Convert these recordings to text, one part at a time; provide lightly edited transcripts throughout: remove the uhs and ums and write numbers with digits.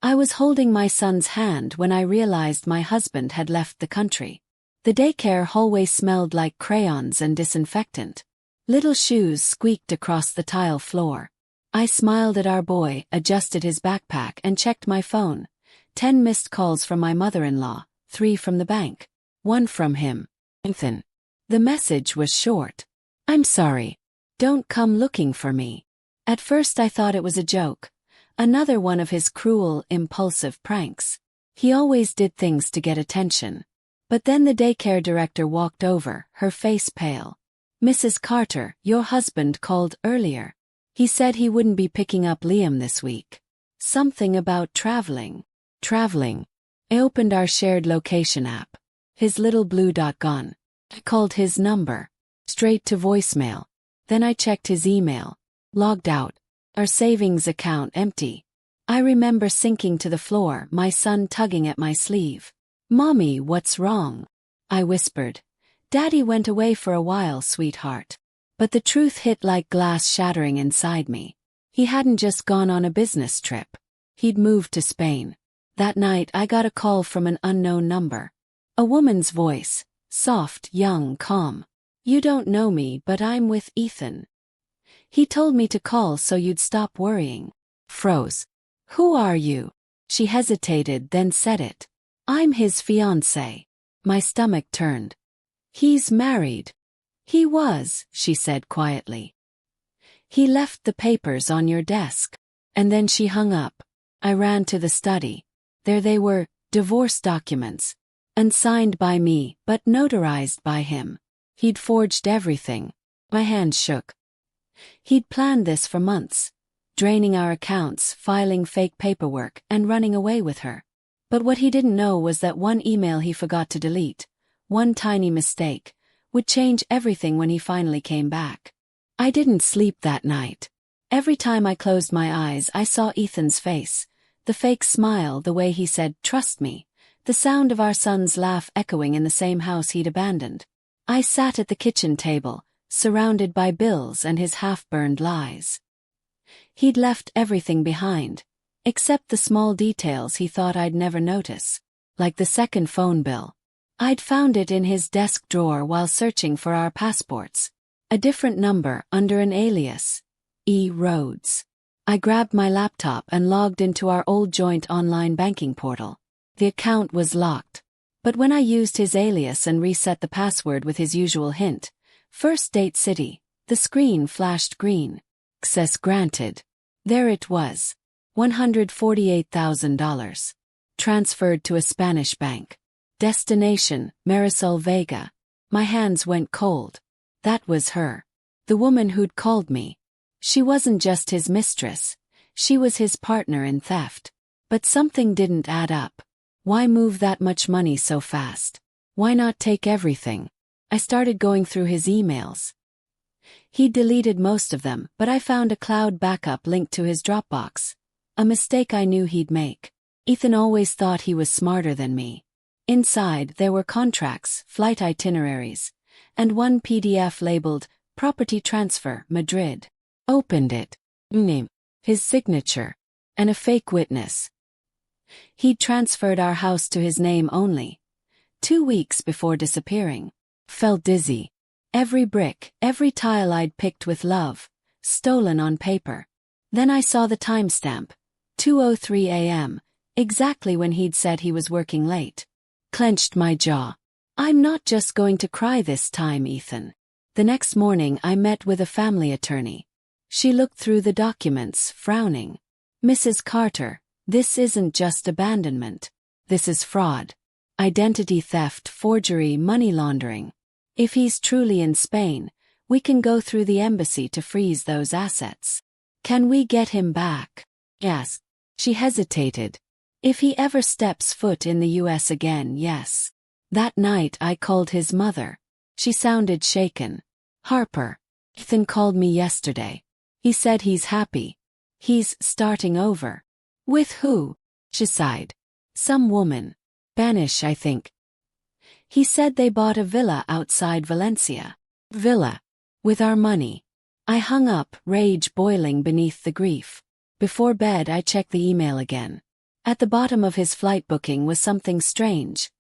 I was holding my son's hand when I realized my husband had left the country. The daycare hallway smelled like crayons and disinfectant. Little shoes squeaked across the tile floor. I smiled at our boy, adjusted his backpack, and checked my phone. 10 missed calls from my mother-in-law, 3 from the bank, 1 from him. Ethan. The message was short. I'm sorry. Don't come looking for me. At first I thought it was a joke. Another one of his cruel, impulsive pranks. He always did things to get attention. But then the daycare director walked over, her face pale. Mrs. Carter, your husband called earlier. He said he wouldn't be picking up Liam this week. Something about traveling. Traveling. I opened our shared location app. His little blue dot gone. I called his number. Straight to voicemail. Then I checked his email. Logged out. Our savings account empty. I remember sinking to the floor, my son tugging at my sleeve. Mommy, what's wrong? I whispered. Daddy went away for a while, sweetheart. But the truth hit like glass shattering inside me. He hadn't just gone on a business trip. He'd moved to Spain. That night I got a call from an unknown number. A woman's voice, soft, young, calm. You don't know me, but I'm with Ethan. He told me to call so you'd stop worrying. Froze. Who are you? She hesitated, then said it. I'm his fiancé. My stomach turned. He's married. He was, she said quietly. He left the papers on your desk. And then she hung up. I ran to the study. There they were, divorce documents. Unsigned by me, but notarized by him. He'd forged everything. My hand shook. He'd planned this for months. Draining our accounts, filing fake paperwork, and running away with her. But what he didn't know was that one email he forgot to delete, one tiny mistake, would change everything when he finally came back. I didn't sleep that night. Every time I closed my eyes I saw Ethan's face, the fake smile, the way he said, "Trust me," the sound of our son's laugh echoing in the same house he'd abandoned. I sat at the kitchen table, surrounded by bills and his half-burned lies. He'd left everything behind, except the small details he thought I'd never notice, like the second phone bill. I'd found it in his desk drawer while searching for our passports. A different number under an alias. E. Rhodes. I grabbed my laptop and logged into our old joint online banking portal. The account was locked. But when I used his alias and reset the password with his usual hint, First Date City, the screen flashed green. Access granted. There it was. $148,000. Transferred to a Spanish bank. Destination, Marisol Vega. My hands went cold. That was her. The woman who'd called me. She wasn't just his mistress. She was his partner in theft. But something didn't add up. Why move that much money so fast? Why not take everything? I started going through his emails. He'd deleted most of them, but I found a cloud backup linked to his Dropbox. A mistake I knew he'd make. Ethan always thought he was smarter than me. Inside, there were contracts, flight itineraries, and one PDF labeled, Property Transfer, Madrid. Opened it. Name. His signature. And a fake witness. He'd transferred our house to his name only. 2 weeks before disappearing. Felt dizzy. Every brick, every tile I'd picked with love, stolen on paper. Then I saw the timestamp. 2:03 a.m., exactly when he'd said he was working late. Clenched my jaw. I'm not just going to cry this time, Ethan. The next morning I met with a family attorney. She looked through the documents, frowning. Mrs. Carter, this isn't just abandonment. This is fraud. Identity theft, forgery, money laundering. If he's truly in Spain, we can go through the embassy to freeze those assets. Can we get him back? Yes. She hesitated. If he ever steps foot in the US again, yes. That night I called his mother. She sounded shaken. Harper. Ethan called me yesterday. He said he's happy. He's starting over. With who? She sighed. Some woman. Spanish, I think. He said they bought a villa outside Valencia. Villa. With our money. I hung up, rage boiling beneath the grief. Before bed I checked the email again. At the bottom of his flight booking was something strange.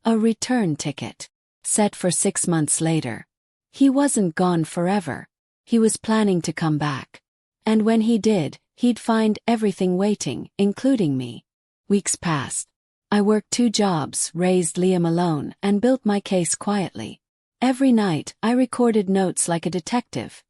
A return ticket. Set for 6 months later. He wasn't gone forever. He was planning to come back. And when he did, he'd find everything waiting, including me. Weeks passed. I worked 2 jobs, raised Liam alone, and built my case quietly. Every night, I recorded notes like a detective.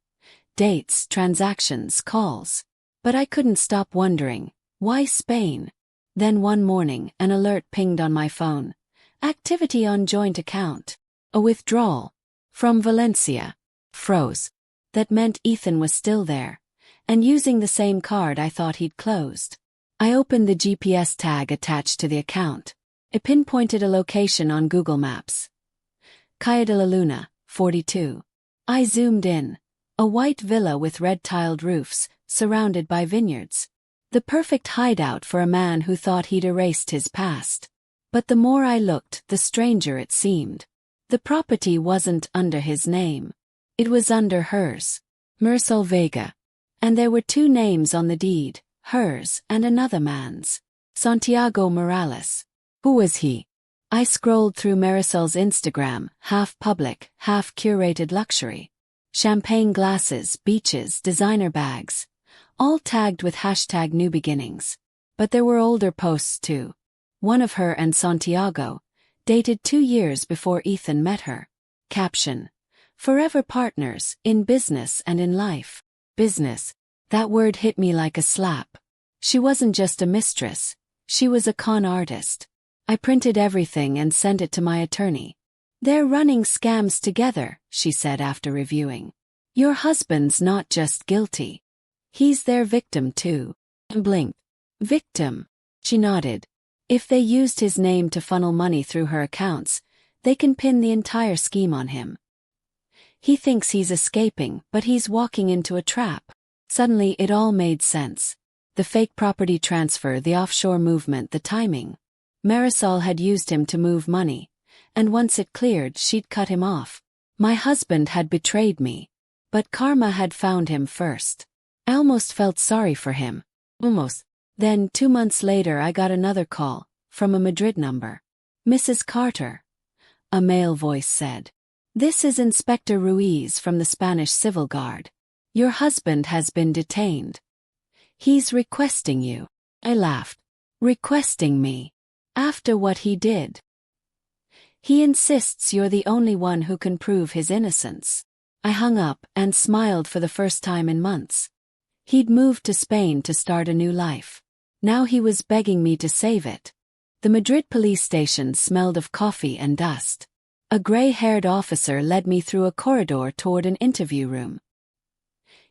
Dates, transactions, calls. But I couldn't stop wondering, why Spain? Then one morning, an alert pinged on my phone. Activity on joint account. A withdrawal. From Valencia. Froze. That meant Ethan was still there. And using the same card I thought he'd closed. I opened the GPS tag attached to the account. It pinpointed a location on Google Maps. Calle de la Luna, 42. I zoomed in. A white villa with red-tiled roofs, surrounded by vineyards. The perfect hideout for a man who thought he'd erased his past. But the more I looked, the stranger it seemed. The property wasn't under his name. It was under hers. Mistress Vega. And there were 2 names on the deed, hers and another man's. Santiago Morales. Who was he? I scrolled through Marisol's Instagram, half public, half curated luxury. Champagne glasses, beaches, designer bags. All tagged with #newbeginnings. But there were older posts too. One of her and Santiago, dated 2 years before Ethan met her. Caption. Forever partners, in business and in life. Business. That word hit me like a slap. She wasn't just a mistress. She was a con artist. I printed everything and sent it to my attorney. They're running scams together, she said after reviewing. Your husband's not just guilty. He's their victim too. I blinked. Victim. She nodded. If they used his name to funnel money through her accounts, they can pin the entire scheme on him. He thinks he's escaping, but he's walking into a trap. Suddenly it all made sense. The fake property transfer, the offshore movement, the timing. Marisol had used him to move money, and once it cleared, she'd cut him off. My husband had betrayed me. But karma had found him first. I almost felt sorry for him. Almost. Then 2 months later I got another call, from a Madrid number. Mrs. Carter. A male voice said. This is Inspector Ruiz from the Spanish Civil Guard. Your husband has been detained. He's requesting you. I laughed. Requesting me. After what he did. He insists you're the only one who can prove his innocence. I hung up and smiled for the first time in months. He'd moved to Spain to start a new life. Now he was begging me to save it. The Madrid police station smelled of coffee and dust. A gray-haired officer led me through a corridor toward an interview room.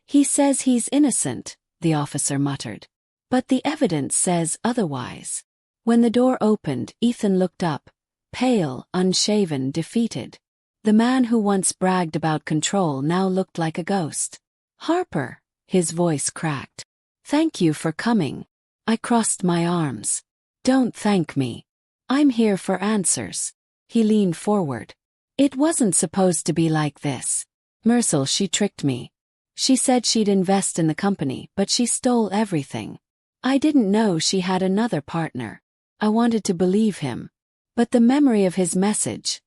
He says he's innocent, the officer muttered. But the evidence says otherwise. When the door opened, Ethan looked up, pale, unshaven, defeated. The man who once bragged about control now looked like a ghost. Harper, his voice cracked. Thank you for coming. I crossed my arms. Don't thank me. I'm here for answers. He leaned forward. It wasn't supposed to be like this. Mercil, she tricked me. She said she'd invest in the company, but she stole everything. I didn't know she had another partner. I wanted to believe him. But the memory of his message,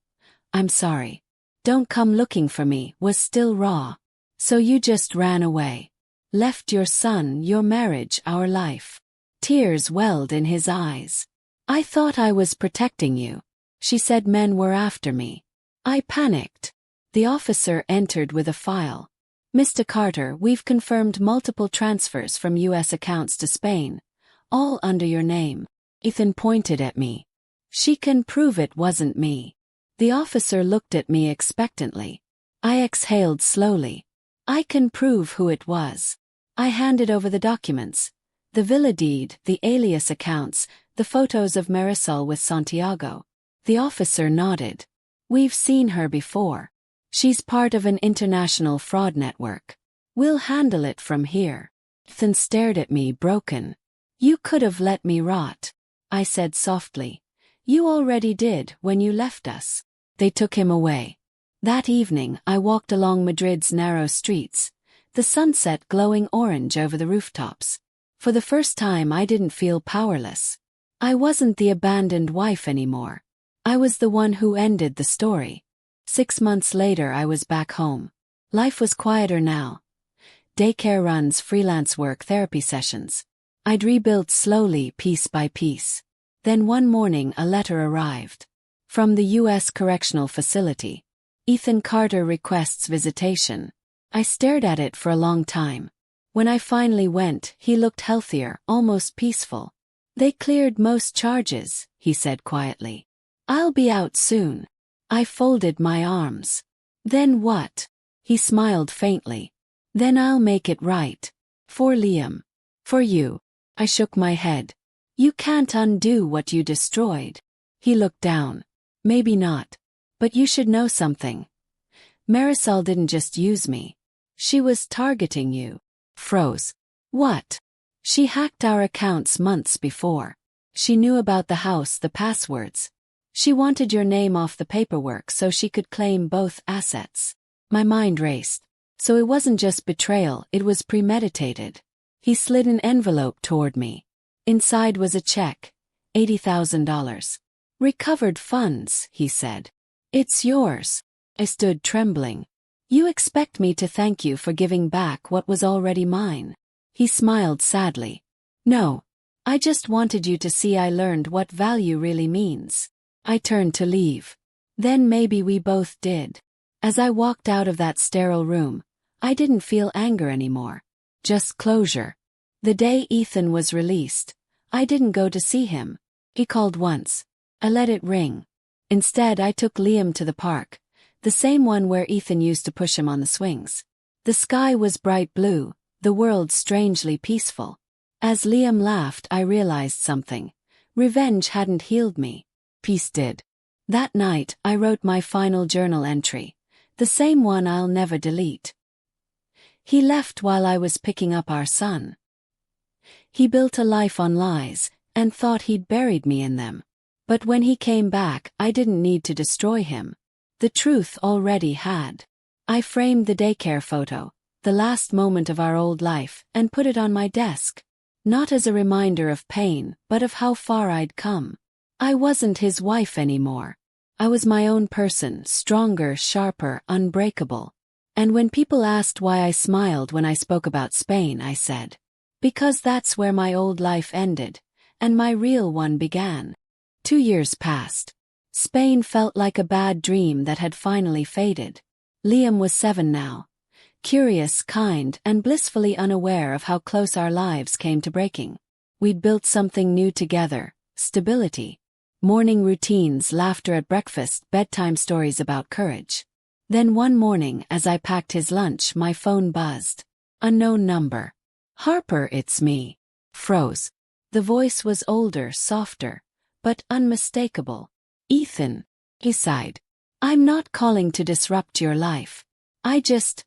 I'm sorry. Don't come looking for me, was still raw. So you just ran away. Left your son, your marriage, our life. Tears welled in his eyes. I thought I was protecting you. She said men were after me. I panicked. The officer entered with a file. Mr. Carter, we've confirmed multiple transfers from U.S. accounts to Spain, all under your name. Ethan pointed at me. She can prove it wasn't me. The officer looked at me expectantly. I exhaled slowly. I can prove who it was. I handed over the documents. The villa deed, the alias accounts, the photos of Marisol with Santiago. The officer nodded. We've seen her before. She's part of an international fraud network. We'll handle it from here. Ethan stared at me, broken. You could have let me rot. I said softly. You already did when you left us. They took him away. That evening I walked along Madrid's narrow streets, the sunset glowing orange over the rooftops. For the first time I didn't feel powerless. I wasn't the abandoned wife anymore. I was the one who ended the story. 6 months later I was back home. Life was quieter now. Daycare runs freelance work therapy sessions. I'd rebuilt slowly, piece by piece. Then one morning a letter arrived. From the U.S. correctional facility. Ethan Carter requests visitation. I stared at it for a long time. When I finally went, he looked healthier, almost peaceful. They cleared most charges, he said quietly. I'll be out soon. I folded my arms. Then what? He smiled faintly. Then I'll make it right. For Liam. For you. I shook my head. You can't undo what you destroyed. He looked down. Maybe not. But you should know something. Marisol didn't just use me. She was targeting you. Froze. What? She hacked our accounts months before. She knew about the house, the passwords. She wanted your name off the paperwork so she could claim both assets. My mind raced. So it wasn't just betrayal, it was premeditated. He slid an envelope toward me. Inside was a check. $80,000. Recovered funds, he said. It's yours. I stood trembling. You expect me to thank you for giving back what was already mine? He smiled sadly. No. I just wanted you to see I learned what value really means. I turned to leave. Then maybe we both did. As I walked out of that sterile room, I didn't feel anger anymore. Just closure. The day Ethan was released, I didn't go to see him. He called once. I let it ring. Instead I took Liam to the park, the same one where Ethan used to push him on the swings. The sky was bright blue, the world strangely peaceful. As Liam laughed I realized something. Revenge hadn't healed me. Peace did. That night I wrote my final journal entry. The same one I'll never delete. He left while I was picking up our son. He built a life on lies, and thought he'd buried me in them. But when he came back, I didn't need to destroy him. The truth already had. I framed the daycare photo, the last moment of our old life, and put it on my desk. Not as a reminder of pain, but of how far I'd come. I wasn't his wife anymore. I was my own person, stronger, sharper, unbreakable. And when people asked why I smiled when I spoke about Spain, I said, because that's where my old life ended, and my real one began. 2 years passed. Spain felt like a bad dream that had finally faded. Liam was 7 now. Curious, kind, and blissfully unaware of how close our lives came to breaking. We'd built something new together, stability. Morning routines, laughter at breakfast, bedtime stories about courage. Then one morning, as I packed his lunch, my phone buzzed. Unknown number. Harper, it's me. Froze. The voice was older, softer, but unmistakable. Ethan. He sighed. I'm not calling to disrupt your life. I just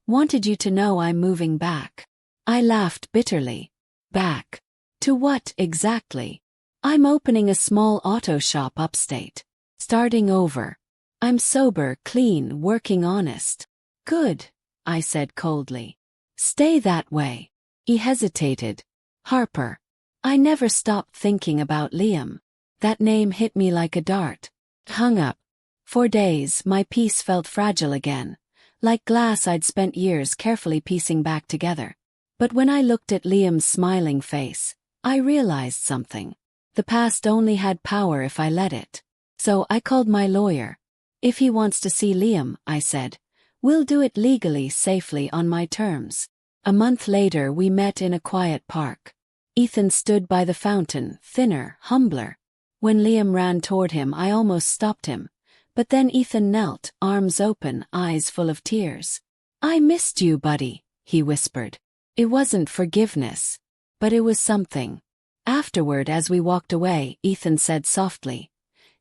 wanted you to know I'm moving back. I laughed bitterly. Back. To what exactly? I'm opening a small auto shop upstate. Starting over. I'm sober, clean, working honest. Good, I said coldly. Stay that way. He hesitated. Harper. I never stopped thinking about Liam. That name hit me like a dart. Hung up. For days, my peace felt fragile again. Like glass I'd spent years carefully piecing back together. But when I looked at Liam's smiling face, I realized something. The past only had power if I let it. So I called my lawyer. If he wants to see Liam, I said, we'll do it legally, safely, on my terms. A month later we met in a quiet park. Ethan stood by the fountain, thinner, humbler. When Liam ran toward him I almost stopped him. But then Ethan knelt, arms open, eyes full of tears. I missed you, buddy, he whispered. It wasn't forgiveness. But it was something. Afterward, as we walked away, Ethan said softly,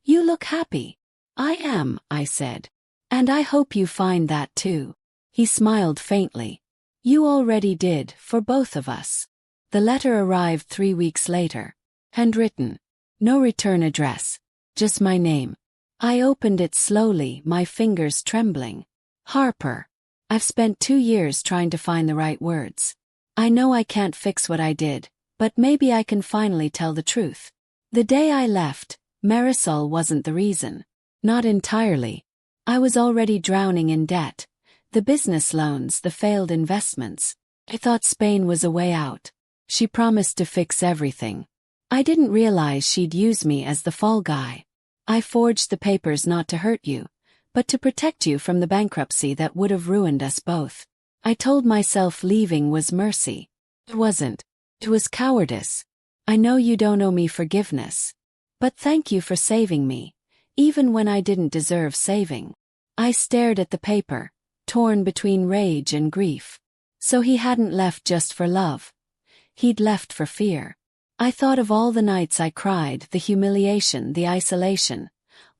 you look happy. I am, I said. And I hope you find that too. He smiled faintly. You already did, for both of us. The letter arrived 3 weeks later. Handwritten. No return address. Just my name. I opened it slowly, my fingers trembling. Harper. I've spent 2 years trying to find the right words. I know I can't fix what I did, but maybe I can finally tell the truth. The day I left, Marisol wasn't the reason. Not entirely. I was already drowning in debt. The business loans, the failed investments. I thought Spain was a way out. She promised to fix everything. I didn't realize she'd use me as the fall guy. I forged the papers not to hurt you, but to protect you from the bankruptcy that would have ruined us both. I told myself leaving was mercy. It wasn't. It was cowardice. I know you don't owe me forgiveness. But thank you for saving me, even when I didn't deserve saving. I stared at the paper, torn between rage and grief. So he hadn't left just for love. He'd left for fear. I thought of all the nights I cried, the humiliation, the isolation,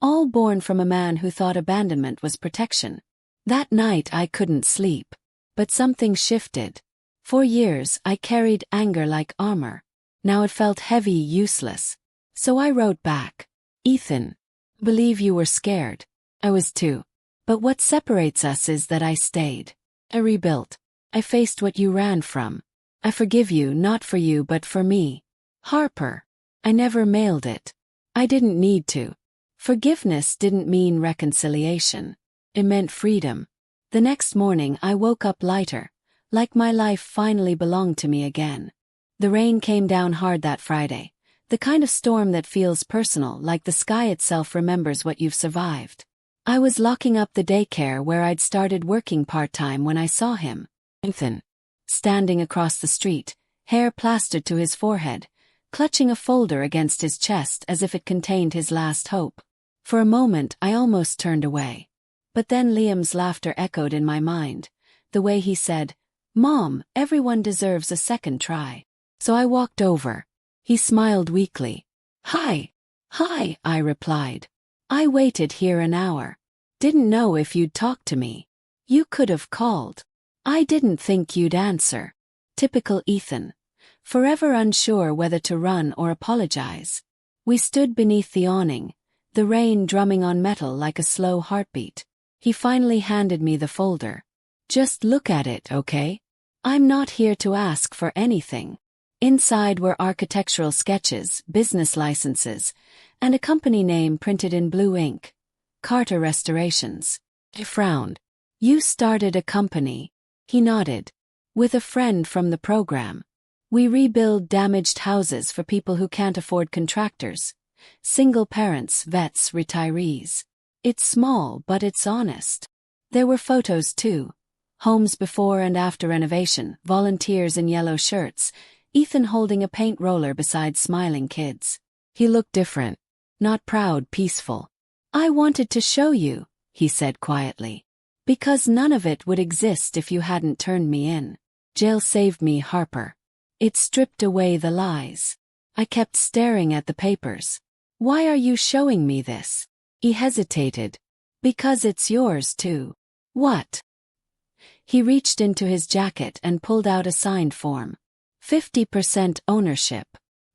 all born from a man who thought abandonment was protection. That night I couldn't sleep. But something shifted. For years I carried anger like armor. Now it felt heavy, useless. So I wrote back. Ethan, believe you were scared. I was too. But what separates us is that I stayed. I rebuilt. I faced what you ran from. I forgive you, not for you but for me. Harper. I never mailed it. I didn't need to. Forgiveness didn't mean reconciliation. It meant freedom. The next morning I woke up lighter, like my life finally belonged to me again. The rain came down hard that Friday, the kind of storm that feels personal, like the sky itself remembers what you've survived. I was locking up the daycare where I'd started working part-time when I saw him, Ethan, standing across the street, hair plastered to his forehead, clutching a folder against his chest as if it contained his last hope. For a moment I almost turned away. But then Liam's laughter echoed in my mind, the way he said, "Mom, everyone deserves a second try." So I walked over. He smiled weakly. "Hi." "Hi," I replied. "I waited here an hour. Didn't know if you'd talk to me. You could have called. I didn't think you'd answer." Typical Ethan. Forever unsure whether to run or apologize. We stood beneath the awning, the rain drumming on metal like a slow heartbeat. He finally handed me the folder. "Just look at it, okay? I'm not here to ask for anything." Inside were architectural sketches, business licenses, and a company name printed in blue ink. Carter Restorations. I frowned. "You started a company?" He nodded. "With a friend from the program. We rebuild damaged houses for people who can't afford contractors. Single parents, vets, retirees. It's small, but it's honest." There were photos too. Homes before and after renovation, volunteers in yellow shirts, Ethan holding a paint roller beside smiling kids. He looked different. Not proud, peaceful. "I wanted to show you," he said quietly. "Because none of it would exist if you hadn't turned me in. Jail saved me, Harper. It stripped away the lies." I kept staring at the papers. "Why are you showing me this?" He hesitated. "Because it's yours too." "What?" He reached into his jacket and pulled out a signed form. 50% ownership.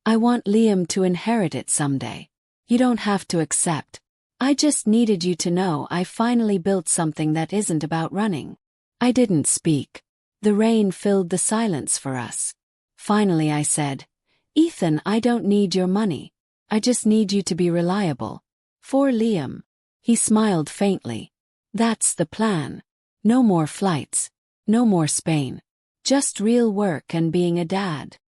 I want Liam to inherit it someday. You don't have to accept. I just needed you to know I finally built something that isn't about running. I didn't speak. The rain filled the silence for us. Finally I said, "Ethan, I don't need your money. I just need you to be reliable. For Liam." He smiled faintly. "That's the plan. No more flights. No more Spain. Just real work and being a dad."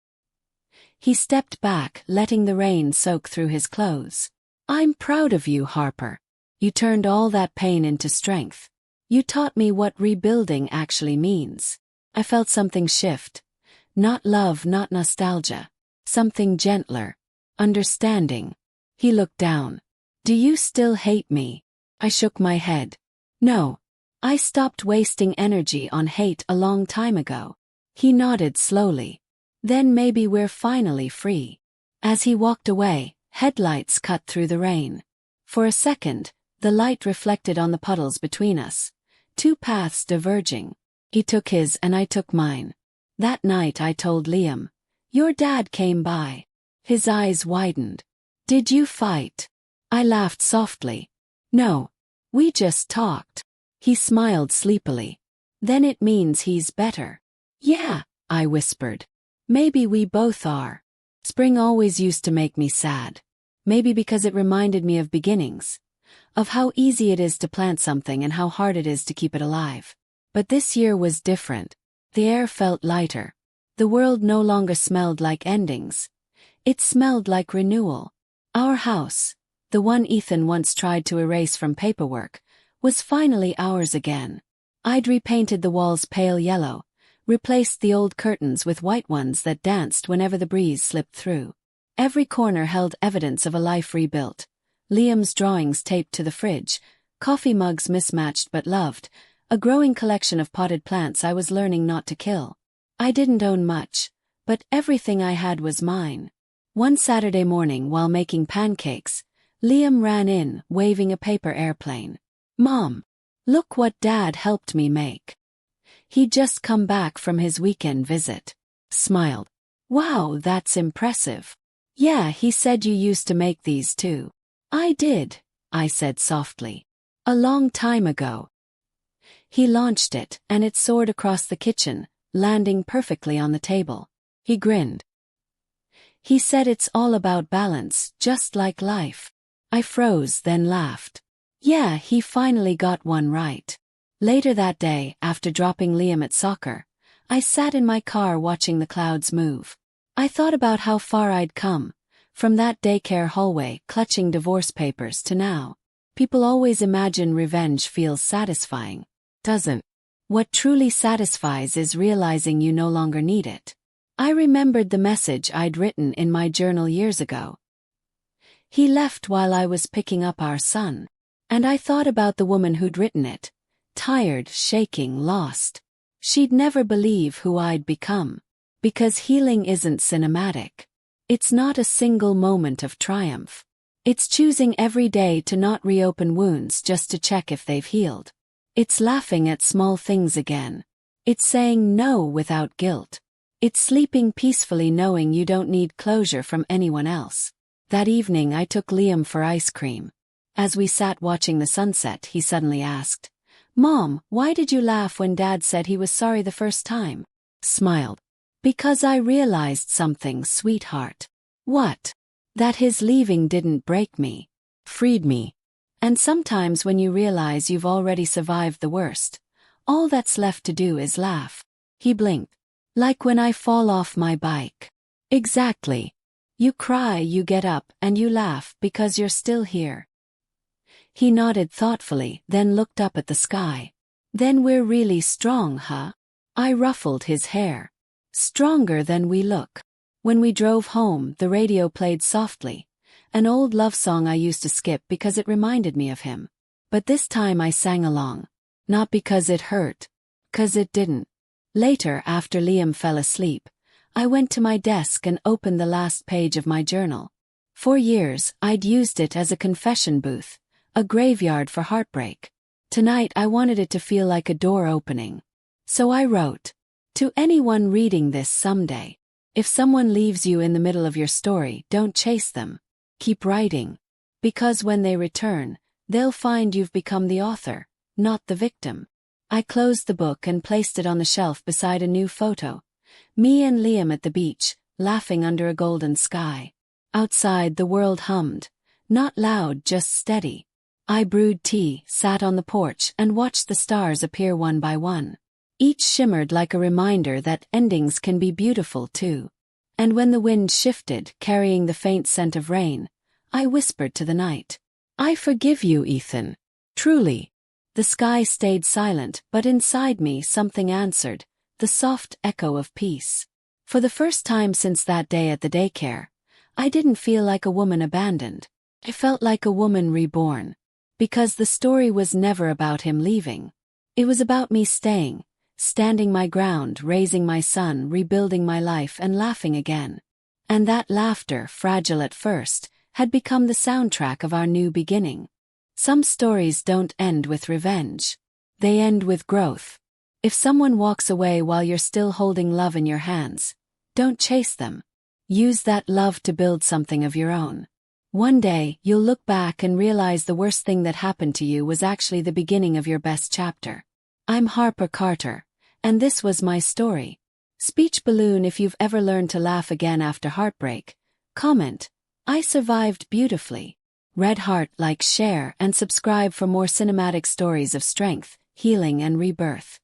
He stepped back, letting the rain soak through his clothes. "I'm proud of you, Harper. You turned all that pain into strength. You taught me what rebuilding actually means." I felt something shift. Not love, not nostalgia. Something gentler. Understanding. He looked down. "Do you still hate me?" I shook my head. "No. I stopped wasting energy on hate a long time ago." He nodded slowly. "Then maybe we're finally free." As he walked away, headlights cut through the rain. For a second, the light reflected on the puddles between us. Two paths diverging. He took his and I took mine. That night I told Liam, "Your dad came by." His eyes widened. "Did you fight?" I laughed softly. "No. We just talked." He smiled sleepily. "Then it means he's better." "Yeah," I whispered. "Maybe we both are. Spring always used to make me sad. Maybe because it reminded me of beginnings, of how easy it is to plant something and how hard it is to keep it alive. But this year was different. The air felt lighter. The world no longer smelled like endings. It smelled like renewal. Our house, the one Ethan once tried to erase from paperwork, was finally ours again. I'd repainted the walls pale yellow, replaced the old curtains with white ones that danced whenever the breeze slipped through. Every corner held evidence of a life rebuilt. Liam's drawings taped to the fridge, coffee mugs mismatched but loved, a growing collection of potted plants I was learning not to kill. I didn't own much, but everything I had was mine. One Saturday morning while making pancakes, Liam ran in, waving a paper airplane. "Mom, look what Dad helped me make." He'd just come back from his weekend visit. Smiled. "Wow, that's impressive." "Yeah, he said you used to make these too." "I did," I said softly. "A long time ago." He launched it, and it soared across the kitchen, landing perfectly on the table. He grinned. He said it's all about balance, just like life. I froze, then laughed. Yeah, he finally got one right. Later that day, after dropping Liam at soccer, I sat in my car watching the clouds move. I thought about how far I'd come, from that daycare hallway clutching divorce papers to now. People always imagine revenge feels satisfying. Doesn't. What truly satisfies is realizing you no longer need it. I remembered the message I'd written in my journal years ago. He left while I was picking up our son. And I thought about the woman who'd written it. Tired, shaking, lost. She'd never believe who I'd become. Because healing isn't cinematic. It's not a single moment of triumph. It's choosing every day to not reopen wounds just to check if they've healed. It's laughing at small things again. It's saying no without guilt. It's sleeping peacefully knowing you don't need closure from anyone else. That evening I took Liam for ice cream. As we sat watching the sunset, he suddenly asked, "Mom, why did you laugh when Dad said he was sorry the first time?" Smiled. "Because I realized something, sweetheart." "What?" "That his leaving didn't break me. Freed me. And sometimes when you realize you've already survived the worst, all that's left to do is laugh." He blinked. "Like when I fall off my bike." "Exactly. You cry, you get up, and you laugh because you're still here." He nodded thoughtfully, then looked up at the sky. "Then we're really strong, huh?" I ruffled his hair. "Stronger than we look." When we drove home, the radio played softly, an old love song I used to skip because it reminded me of him. But this time I sang along. Not because it hurt. 'Cause it didn't. Later, after Liam fell asleep, I went to my desk and opened the last page of my journal. For years, I'd used it as a confession booth. A graveyard for heartbreak. Tonight I wanted it to feel like a door opening. So I wrote, "To anyone reading this someday, if someone leaves you in the middle of your story, don't chase them. Keep writing. Because when they return, they'll find you've become the author, not the victim." I closed the book and placed it on the shelf beside a new photo. Me and Liam at the beach, laughing under a golden sky. Outside the world hummed. Not loud, just steady. I brewed tea, sat on the porch, and watched the stars appear one by one. Each shimmered like a reminder that endings can be beautiful too. And when the wind shifted, carrying the faint scent of rain, I whispered to the night, "I forgive you, Ethan. Truly." The sky stayed silent, but inside me something answered, the soft echo of peace. For the first time since that day at the daycare, I didn't feel like a woman abandoned. I felt like a woman reborn. Because the story was never about him leaving. It was about me staying, standing my ground, raising my son, rebuilding my life, and laughing again. And that laughter, fragile at first, had become the soundtrack of our new beginning. Some stories don't end with revenge. They end with growth. If someone walks away while you're still holding love in your hands, don't chase them. Use that love to build something of your own. One day, you'll look back and realize the worst thing that happened to you was actually the beginning of your best chapter. I'm Harper Carter, and this was my story. Speech balloon. If you've ever learned to laugh again after heartbreak, comment, I survived beautifully. Red heart, like, share, and subscribe for more cinematic stories of strength, healing, and rebirth.